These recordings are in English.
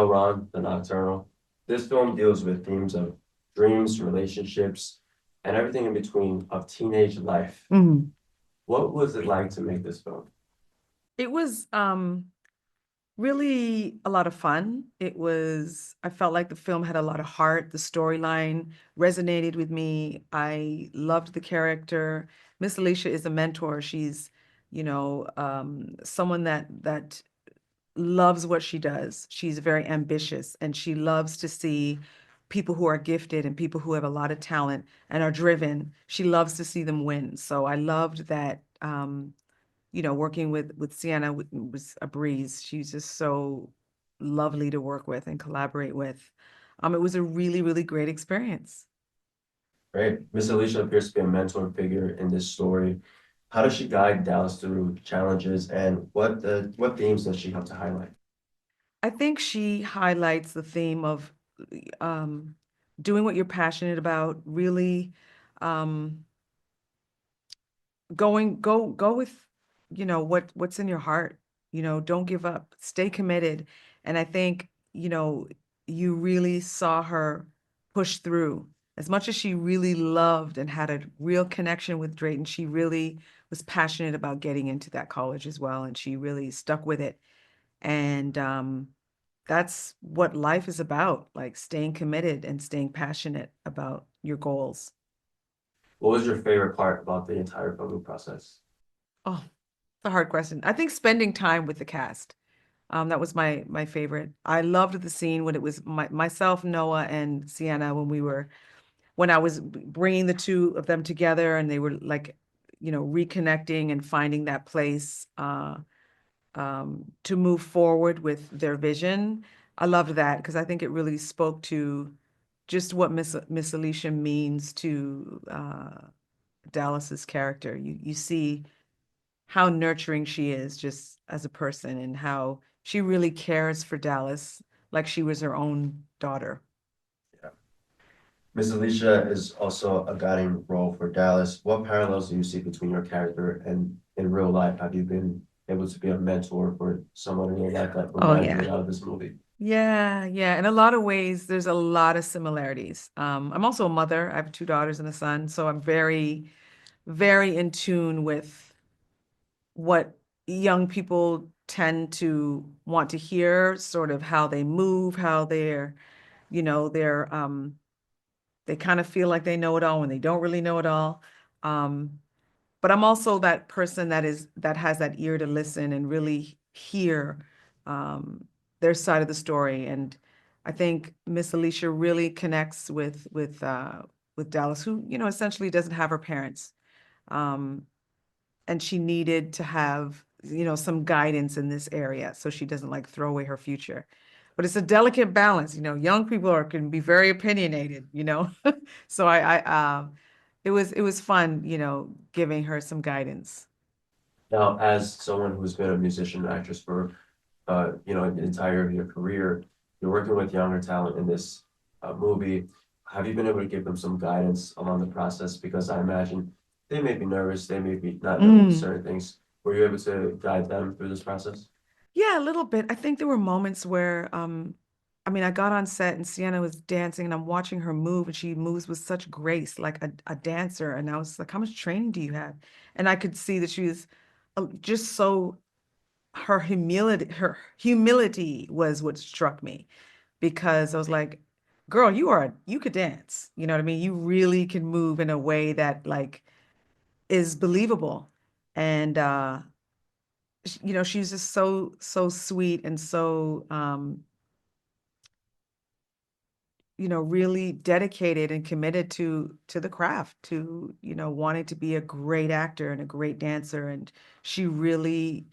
Ron, the Nocturnal. This film deals with themes of dreams, relationships, and everything in between of teenage life. Mhm. What was it like to make this film? It was really a lot of fun. I felt like the film had a lot of heart. The storyline resonated with me. I loved the character. Miss Alicia is a mentor. She's, someone that loves what she does. She's very ambitious and she loves to see people who are gifted and people who have a lot of talent and are driven. She loves to see them win. So I loved that working with Sienna was a breeze. She's just so lovely to work with and collaborate with. It was a really, really great experience. Right? Miss Alicia appears to be a mentor figure in this story. How does she guide Dallas through challenges and what themes does she have to highlight? I think she highlights the theme of um, doing what you're passionate about, really um, go with, what's in your heart. Don't give up, stay committed. And I think, you really saw her push through. As much as she really loved and had a real connection with Drayton, she really was passionate about getting into that college as well, and she really stuck with it. And that's what life is about, like staying committed and staying passionate about your goals. What was your favorite part about the entire filming process? Oh, it's a hard question. I think spending time with the cast. That was my favorite. I loved the scene when it was myself, Noah, and Sienna when I was bringing the two of them together and they were like, reconnecting and finding that place to move forward with their vision. I loved that because I think it really spoke to just what Miss Alicia means to Dallas's character. You see how nurturing she is just as a person and how she really cares for Dallas like she was her own daughter. Yeah. Miss Alicia is also a guiding role for Dallas. What parallels do you see between your character and in real life? Have you been able to be a mentor for someone in your life that Oh reminds you yeah. a lot of this movie? Yeah, yeah. In a lot of ways, there's a lot of similarities. I'm also a mother. I have two daughters and a son, so I'm very, very in tune with what young people tend to want to hear, sort of how they move, how they're they kind of feel like they know it all when they don't really know it all. Um, but I'm also that person that has that ear to listen and really hear um, their side of the story. And I think Miss Alicia really connects with Dallas, who essentially doesn't have her parents, um, and she needed to have some guidance in this area so she doesn't like throw away her future. But it's a delicate balance. Young people can be very opinionated. So it was fun, giving her some guidance. Now, as someone who's been a musician and actress for the entire of your career, you're working with younger talent in this movie. Have you been able to give them some guidance along the process? Because I imagine they may be nervous, they may be not know Mm. certain things. Were you able to guide them through this process? Yeah, a little bit. I think there were moments where, I mean, I got on set and Sienna was dancing and I'm watching her move and she moves with such grace, like a dancer. And I was like, how much training do you have? And I could see that she was just so, her humility was what struck me because I was like, girl, you could dance. You know what I mean? You really can move in a way that like is believable. And, she's just so sweet and so really dedicated and committed to the craft, to wanting to be a great actor and a great dancer, and she really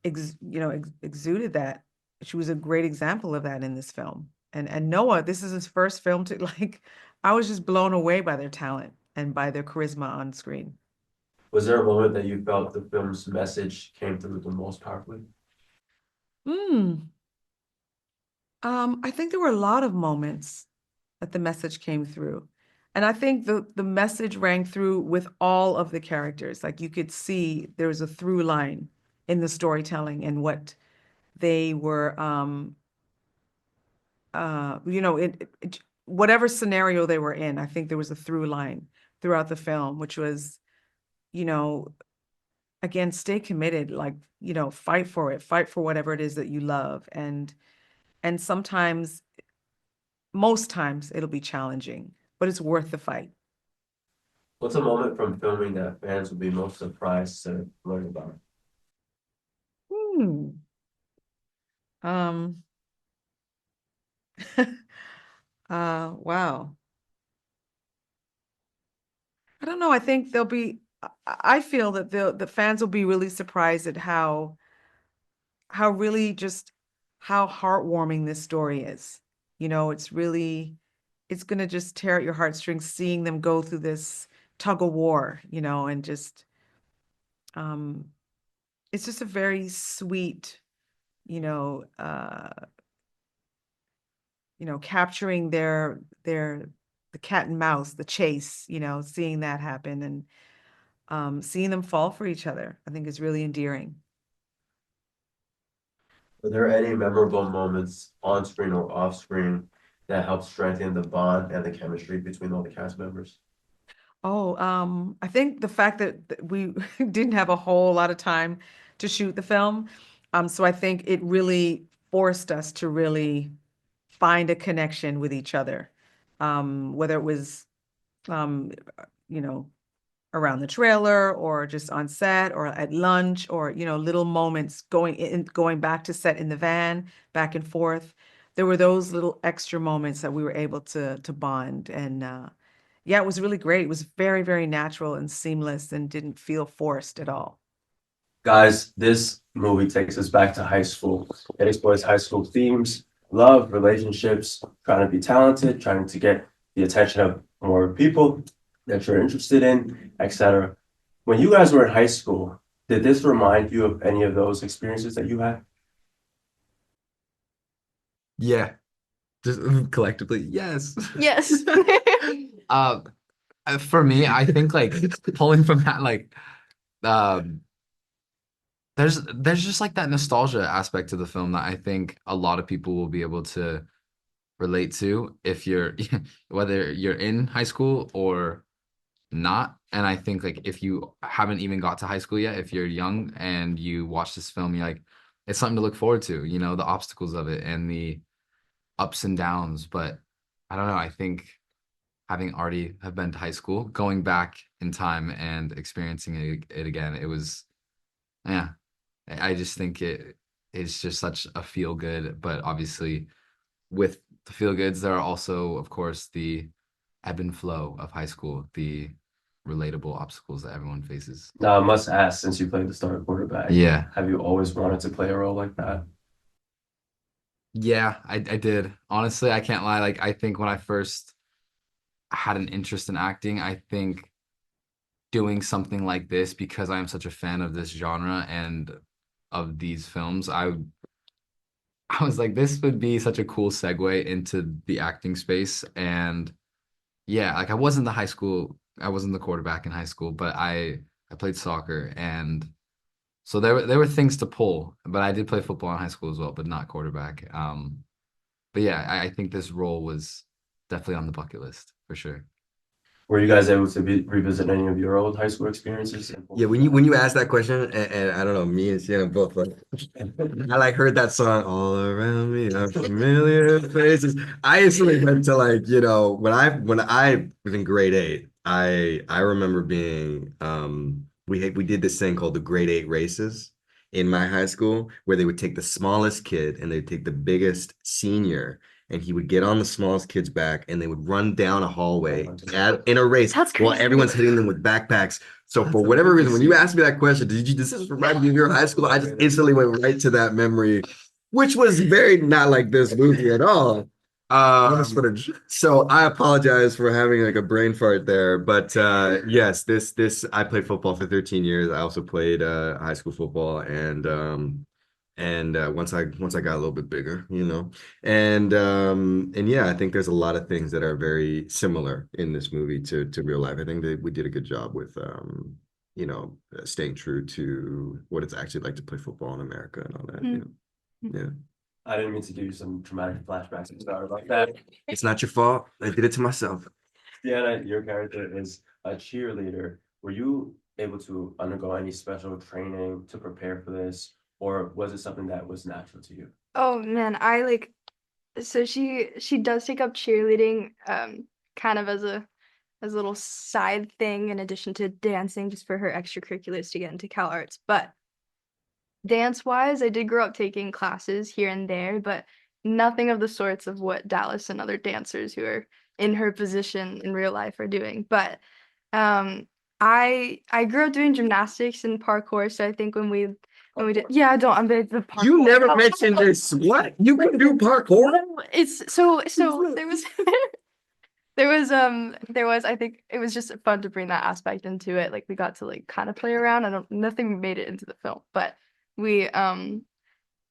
exuded that. She was a great example of that in this film. And Noah, this is his first film to like, I was just blown away by their talent and by their charisma on screen. Was there a moment that you felt the film's message came through the most powerfully? Mm. I think there were a lot of moments that the message came through. And I think the message rang through with all of the characters. Like you could see there was a through line in the storytelling and what they were whatever scenario they were in, I think there was a through line throughout the film, which was, you know, again, stay committed, like, fight for it, fight for whatever it is that you love. And sometimes, most times it'll be challenging, but it's worth the fight. What's a moment from filming that fans would be most surprised to learn about? Hmm. Um, wow. I don't know. I think they'll be, I feel that the fans will be really surprised at how really just how heartwarming this story is. It's really, it's gonna just tear at your heartstrings seeing them go through this tug of war, and just um it's just a very sweet, you know, uh, capturing their the cat and mouse, the chase, seeing that happen and seeing them fall for each other, I think is really endearing. Are there any memorable moments on screen or off screen that help strengthen the bond and the chemistry between all the cast members? Oh, I think the fact that we didn't have a whole lot of time to shoot the film, so I think it really forced us to really find a connection with each other, whether it was, um, you know, around the trailer or just on set or at lunch or, little moments going back to set in the van, back and forth. There were those little extra moments that we were able to bond. And yeah, it was really great. It was very, very natural and seamless and didn't feel forced at all. Guys, this movie takes us back to high school. It explores high school themes, love, relationships, trying to be talented, trying to get the attention of more people that you're interested in, etc. When you guys were in high school, did this remind you of any of those experiences that you had? Yeah, just collectively, yes. Yes. Uh, for me, I think like pulling from that, like um, there's just like that nostalgia aspect to the film that I think a lot of people will be able to relate to if you're whether you're in high school or not. And I think like if you haven't even got to high school yet, if you're young and you watch this film, you're like, it's something to look forward to, the obstacles of it and the ups and downs. But I don't know, I think having already have been to high school, going back in time and experiencing it again, it was, yeah, I just think it is just such a feel good. But obviously, with the feel goods, there are also, of course, the ebb and flow of high school, the relatable obstacles that everyone faces. Now, I must ask, since you played the starting quarterback, Yeah. have you always wanted to play a role like that? Yeah, I did. Honestly, I can't lie. Like, I think when I first had an interest in acting, I think doing something like this, because I am such a fan of this genre and of these films, I was like, this would be such a cool segue into the acting space. And yeah, like I wasn't the quarterback in high school, but I played soccer, and so there were things to pull. But I did play football in high school as well, but not quarterback. But yeah, I think this role was definitely on the bucket list for sure. Were you guys able to revisit any of your old high school experiences? Yeah, when you ask that question, and I don't know, me and Sienna both like, I like heard that song all around me, are familiar faces. I instantly went to like, when I was in grade eight, I remember being we did this thing called the grade eight races in my high school where they would take the smallest kid and they'd take the biggest senior. And he would get on the smallest kid's back and they would run down a hallway in a race That's while crazy. everyone's hitting them with backpacks. So for whatever reason, when you asked me that question, does this remind you of your high school? I just instantly went right to that memory, which was very not like this movie at all. So I apologize for having like a brain fart there, but yes, this I played football for 13 years. I also played high school football, and once I got a little bit bigger, and yeah, I think there's a lot of things that are very similar in this movie to real life. I think that we did a good job with staying true to what it's actually like to play football in America and all that. Mm. Yeah. I didn't mean to give you some traumatic flashbacks. I'm sorry about that. It's not your fault. I did it to myself. Deanna, your character is a cheerleader. Were you able to undergo any special training to prepare for this, or was it something that was natural to you? Oh man, I like so she does take up cheerleading kind of as a little side thing in addition to dancing just for her extracurriculars to get into Cal Arts. But dance wise, I did grow up taking classes here and there, but nothing of the sorts of what Dallas and other dancers who are in her position in real life are doing. But um I grew up doing gymnastics and parkour, so I think when we did I'm big the parkour. You never mentioned this. What? You can do parkour? No, it's so there was I think it was just fun to bring that aspect into it. Like we got to like kind of play around. Nothing made it into the film, but we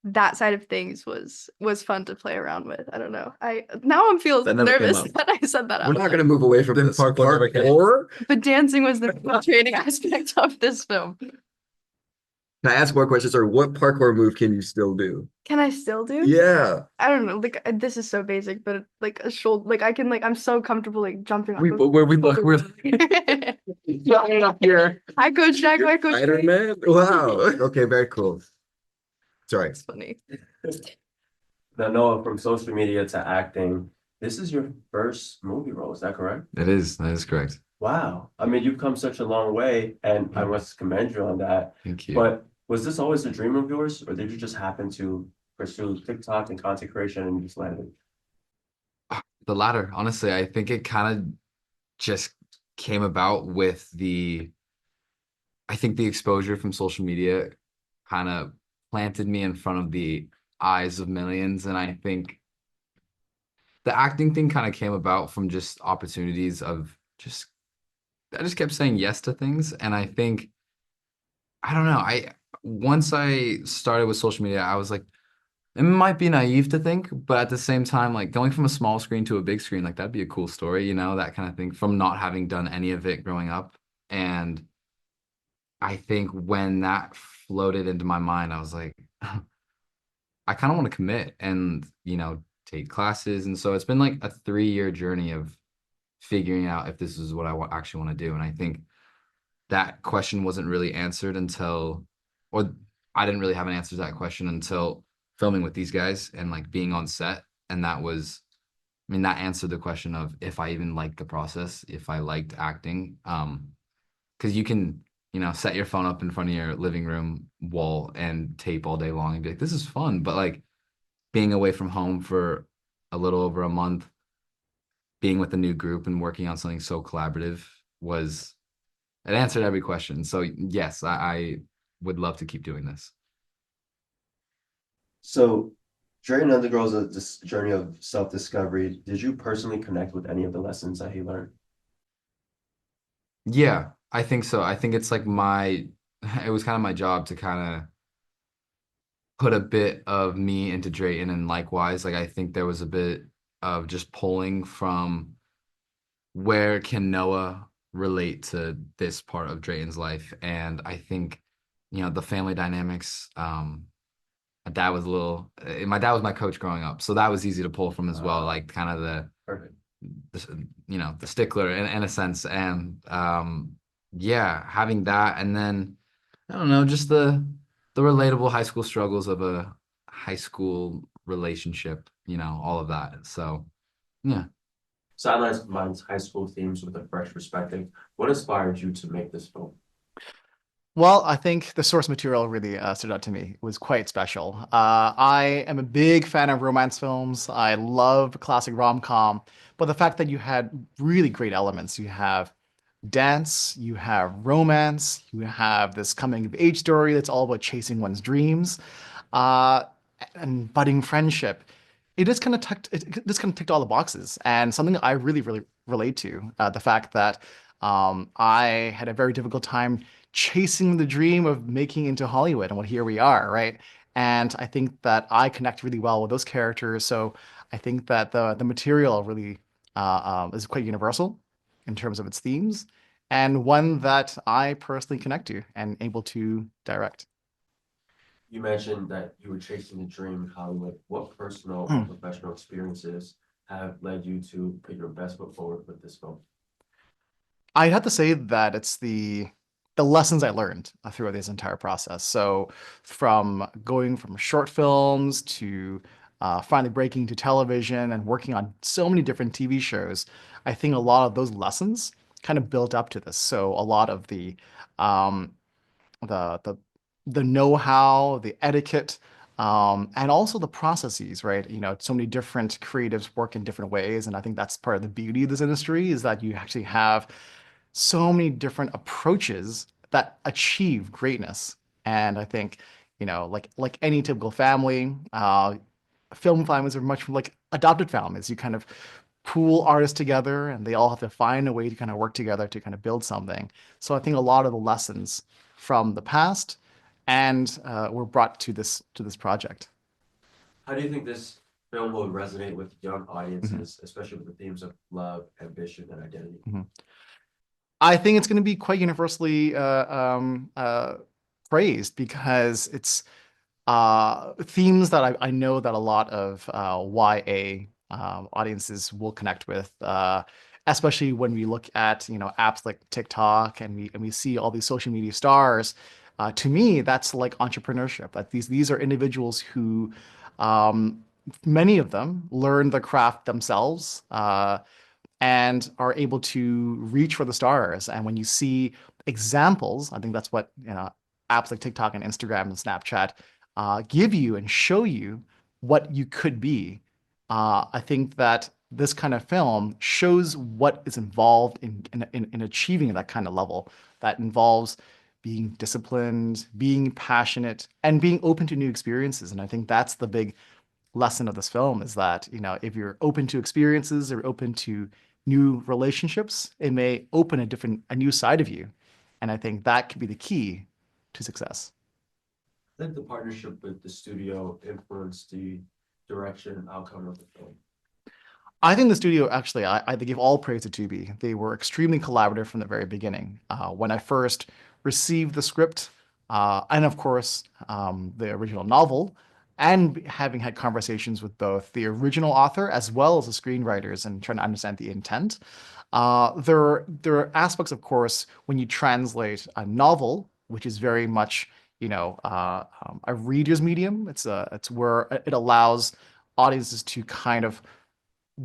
that side of things was fun to play around with. I don't know. Now I'm feeling That never came nervous up. that I said that We're out not loud. gonna move away from Then this. parkour never came. Parkour? But dancing was the training aspect of this film. Can I ask more questions, or what parkour move can you still do? Can I still do? Yeah. I don't know. Like this is so basic, but like a shoulder, like I can like I'm so comfortable like jumping off. Where we look, we're up here. Hi, Coach Jack. Hi, Coach Jack. Spider-Man? Wow. Okay, very cool. Sorry. It's funny. Now, Noah, from social media to acting, this is your first movie role, is that correct? That is correct. Wow. I mean, you've come such a long way, and I must commend you on that. Thank you. But was this always a dream of yours, or did you just happen to pursue TikTok and content creation and you just landed? The latter, honestly, I think it kind of just came about with I think the exposure from social media kind of planted me in front of the eyes of millions. And I think the acting thing kind of came about from just opportunities of I just kept saying yes to things. And I think, I don't know, once I started with social media, I was like, it might be naive to think, but at the same time, like going from a small screen to a big screen, like that'd be a cool story, that kind of thing, from not having done any of it growing up. And I think when that floated into my mind, I was like, I kind of want to commit and, take classes. And so it's been like a 3-year journey of figuring out if this is what I actually want to do. And I think that question wasn't really answered or I didn't really have an answer to that question until filming with these guys and like being on set. And that answered the question of if I even liked the process, if I liked acting. Because you can, set your phone up in front of your living room wall and tape all day long and be like, this is fun. But like being away from home for a little over a month, being with a new group and working on something so collaborative it answered every question. So yes, I would love to keep doing this. So, Drayton Undergirl is this journey of self-discovery. Did you personally connect with any of the lessons that he learned? Yeah, I think so. I think it's like it was kind of my job to kind of put a bit of me into Drayton, and likewise, like I think there was a bit of just pulling from where can Noah relate to this part of Drayton's life. And I think, the family dynamics, my dad was my coach growing up, so that was easy to pull from as well, like kind of Perfect. the stickler in a sense. And yeah, having that, and then I don't know, just the relatable high school struggles of a high school relationship, all of that. So yeah. Sidelines combines high school themes with a fresh perspective. What inspired you to make this film? Well, I think the source material really stood out to me. It was quite special. I am a big fan of romance films. I love classic rom-com, but the fact that you had really great elements. You have dance, you have romance, you have this coming of age story that's all about chasing one's dreams, uh, and budding friendship. This kind of ticked all the boxes, and something that I really, really relate to. The fact that I had a very difficult time chasing the dream of making it into Hollywood, and well, here we are, right? And I think that I connect really well with those characters. So I think that the material really is quite universal in terms of its themes, and one that I personally connect to and able to direct. you mentioned that you were chasing a dream in Hollywood. What personal or professional experiences have led you to put your best foot forward with this film? I'd have to say that it's the lessons I learned throughout this entire process. So from going from short films to finally breaking to television and working on so many different TV shows, I think a lot of those lessons kind of built up to this. So a lot of um, the the the know-how, the etiquette, and also the processes, right? You know, so many different creatives work in different ways, and I think that's part of the beauty of this industry is that you actually have so many different approaches that achieve greatness. And I think, you know, like any typical family, film families are much like adopted families. You kind of pool artists together and they all have to find a way to kind of work together to kind of build something. So I think a lot of the lessons from the past and were brought to this project. How do you think this film will resonate with young Mhm. audiences, especially with the themes of love, ambition, and identity? I think it's going to be quite universally praised because it's themes that I know that a lot of YA audiences will connect with, especially when we look at apps like TikTok and we see all these social media stars. To me, that's like entrepreneurship. That these are individuals who, um, many of them, learn the craft themselves. And are able to reach for the stars. And when you see examples, I think that's what apps like TikTok and Instagram and Snapchat give you and show you what you could be. I think that this kind of film shows what is involved in achieving that kind of level. That involves being disciplined, being passionate, and being open to new experiences. And I think that's the big lesson of this film is that, if you're open to experiences or open to new relationships, it may open a new side of you. And I think that could be the key to success. I think the partnership with the studio influenced the direction and outcome of the film. I think the studio actually, I give all praise to Tubi. They were extremely collaborative from the very beginning. When I first received the script, and of course, the original novel, and having had conversations with both the original author as well as the screenwriters and trying to understand the intent, there are aspects, of course, when you translate a novel, which is very much, a reader's medium. It's where it allows audiences to kind of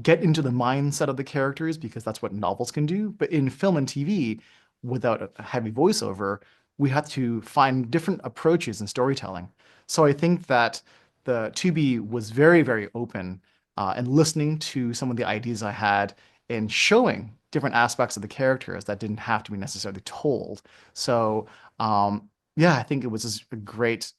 get into the mindset of the characters because that's what novels can do. But in film and TV, without a heavy voiceover, we have to find different approaches in storytelling. So I think that the Tubi was very, very open and listening to some of the ideas I had and showing different aspects of the characters that didn't have to be necessarily told. So yeah, I think it was just a great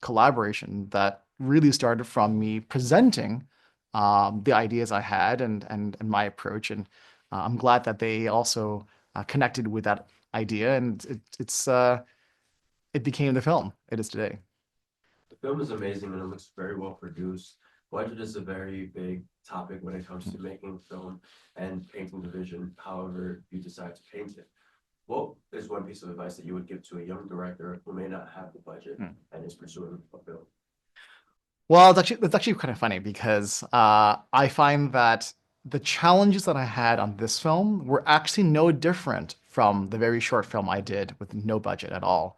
collaboration that really started from me presenting the ideas I had and my approach. And I'm glad that they also connected with that idea, and it became the film it is today. The film is amazing and it looks very well produced. Budget is a very big topic when it comes to making film and painting the vision, however you decide to paint it. What is one piece of advice that you would give to a young director who may not have the budget and is pursuing a film? Well, it's actually kind of funny because I find that the challenges that I had on this film were actually no different from the very short film I did with no budget at all.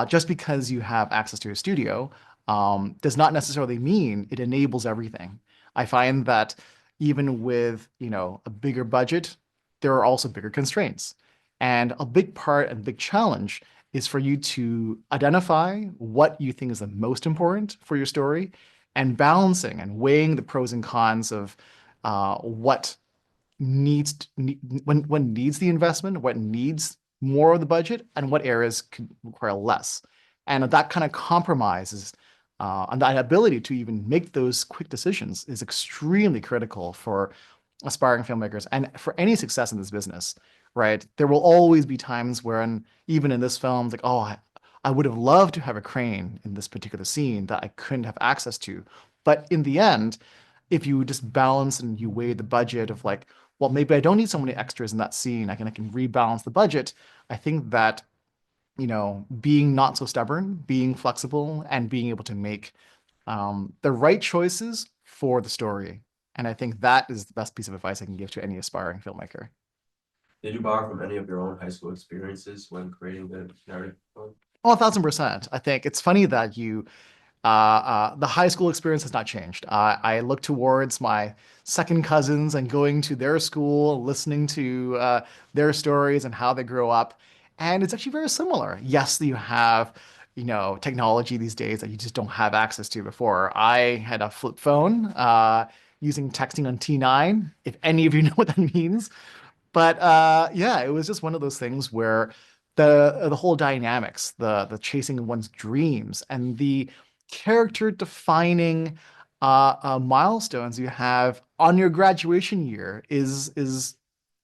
Just because you have access to a studio does not necessarily mean it enables everything. I find that even with, a bigger budget, there are also bigger constraints. And a big part and big challenge is for you to identify what you think is the most important for your story and balancing and weighing the pros and cons of what when needs the investment, what needs more of the budget, and what areas could require less. And that kind of compromise is, and that ability to even make those quick decisions is extremely critical for aspiring filmmakers and for any success in this business, right? There will always be times when, even in this film, it's like, oh, I would have loved to have a crane in this particular scene that I couldn't have access to. But in the end, if you just balance and you weigh the budget of like, well, maybe I don't need so many extras in that scene. I can rebalance the budget. I think that being not so stubborn, being flexible, and being able to make the right choices for the story. And I think that is the best piece of advice I can give to any aspiring filmmaker. Did you borrow from any of your own high school experiences when creating the narrative? Oh, 1,000%. I think it's funny that the high school experience has not changed. I look towards my second cousins and going to their school, listening to their stories and how they grow up. And it's actually very similar. Yes, you have, technology these days that you just don't have access to before. I had a flip phone using texting on T9, if any of you know what that means. But yeah, it was just one of those things where the whole dynamics, the chasing one's dreams, and the character defining milestones you have on your graduation year is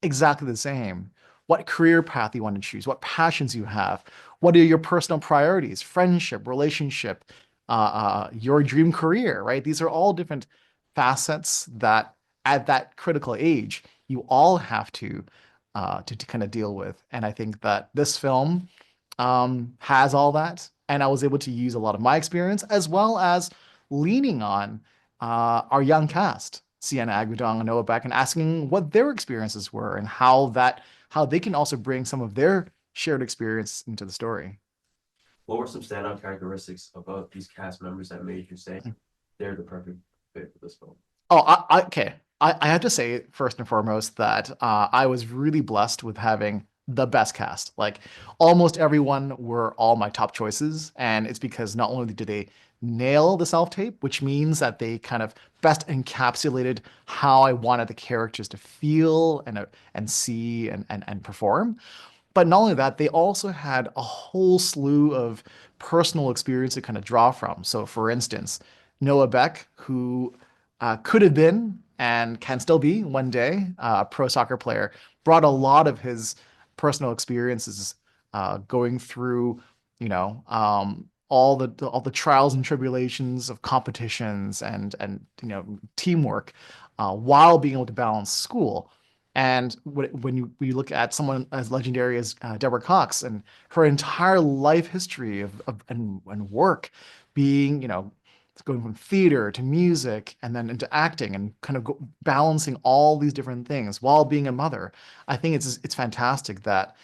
exactly the same. What career path you want to choose, what passions you have, what are your personal priorities, friendship, relationship, your dream career, right? These are all different facets that at that critical age you all have to kind of deal with. And I think that this film has all that. And I was able to use a lot of my experience as well as leaning on our young cast, Sienna Agudong and Noah Beck, and asking what their experiences were and how they can also bring some of their shared experience into the story. What were some standout characteristics about these cast members that made you say they're the perfect fit for this film? Oh, okay. I have to say first and foremost that I was really blessed with having the best cast. Like almost everyone were all my top choices, and it's because not only did they nail the self-tape, which means that they kind of best encapsulated how I wanted the characters to feel and see and perform. But not only that, they also had a whole slew of personal experience to kind of draw from. So, for instance, Noah Beck, who could have been and can still be one day a pro soccer player, brought a lot of his personal experiences going through, all the trials and tribulations of competitions and teamwork, while being able to balance school. And when you look at someone as legendary as Deborah Cox and her entire life history and work, being, going from theater to music and then into acting and kind of balancing all these different things while being a mother, I think it's fantastic that,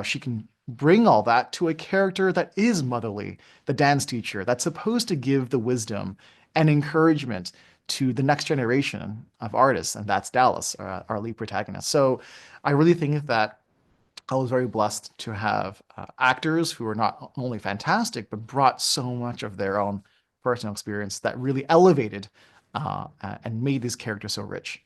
she can bring all that to a character that is motherly, the dance teacher that's supposed to give the wisdom and encouragement to the next generation of artists, and that's Dallas, our lead protagonist. So I really think that I was very blessed to have actors who are not only fantastic, but brought so much of their own personal experience that really elevated and made these characters so rich.